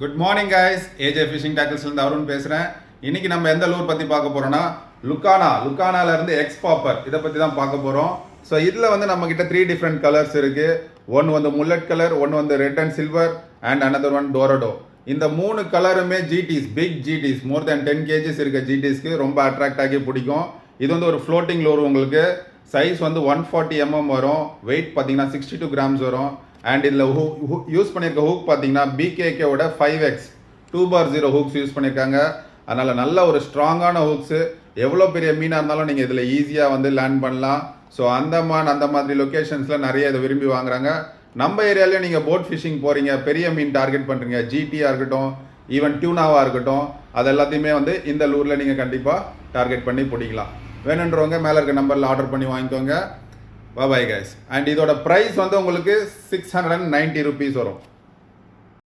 Good morning guys. AJ fishing டேக்கிள்ஸ்லேருந்து அருண் பேசுகிறேன். இன்னைக்கு நம்ம எந்த லூர் பற்றி பார்க்க போகிறோம்னா லுக்கானாலேருந்து எக்ஸ் பாப்பர் இதை பற்றி தான் பார்க்க போகிறோம். ஸோ இதில் வந்து நம்மக்கிட்ட 3 டிஃப்ரெண்ட் கலர்ஸ் இருக்குது. ஒன்று வந்து முல்லட் கலர், ஒன்று வந்து red and silver and another one dorado. இந்த 3 கலருமே ஜிடிஸ், பிக் ஜிடிஸ், மோர் தேன் 10 kgs இருக்க ஜிடிஸ்க்கு ரொம்ப அட்ராக்ட் ஆகி பிடிக்கும். இது வந்து ஒரு ஃப்ளோட்டிங் லூர். உங்களுக்கு சைஸ் வந்து 140 mm வரும். வெயிட் பார்த்தீங்கன்னா 62 grams வரும். அண்ட் இதில் யூஸ் பண்ணியிருக்க ஹூக் பார்த்தீங்கன்னா பிகேகேவோட 5X 2/0 ஹூக்ஸ் யூஸ் பண்ணியிருக்காங்க. அதனால் நல்ல ஒரு ஸ்ட்ராங்கான ஹூக்ஸு. எவ்வளோ பெரிய மீனாக இருந்தாலும் நீங்கள் இதில் ஈஸியாக வந்து லேண்ட் பண்ணலாம். ஸோ அந்த மாதிரி லொக்கேஷன்ஸில் நிறைய இதை விரும்பி வாங்குறாங்க. நம்ம ஏரியாலேயும் நீங்கள் போட் ஃபிஷிங் போகிறீங்க, பெரிய மீன் டார்கெட் பண்ணுறீங்க, ஜிடியாக இருக்கட்டும், ஈவன் டியூனாவாக இருக்கட்டும், அது எல்லாத்தையுமே வந்து இந்த லூரில் நீங்கள் கண்டிப்பாக டார்கெட் பண்ணி பிடிக்கலாம். வேணுன்றவங்க மேலே இருக்க நம்பரில் ஆர்டர் பண்ணி வாங்கிக்கோங்க. Bye guys. அண்ட் இதோட ப்ரைஸ் வந்து உங்களுக்கு 690 rupees வரும்.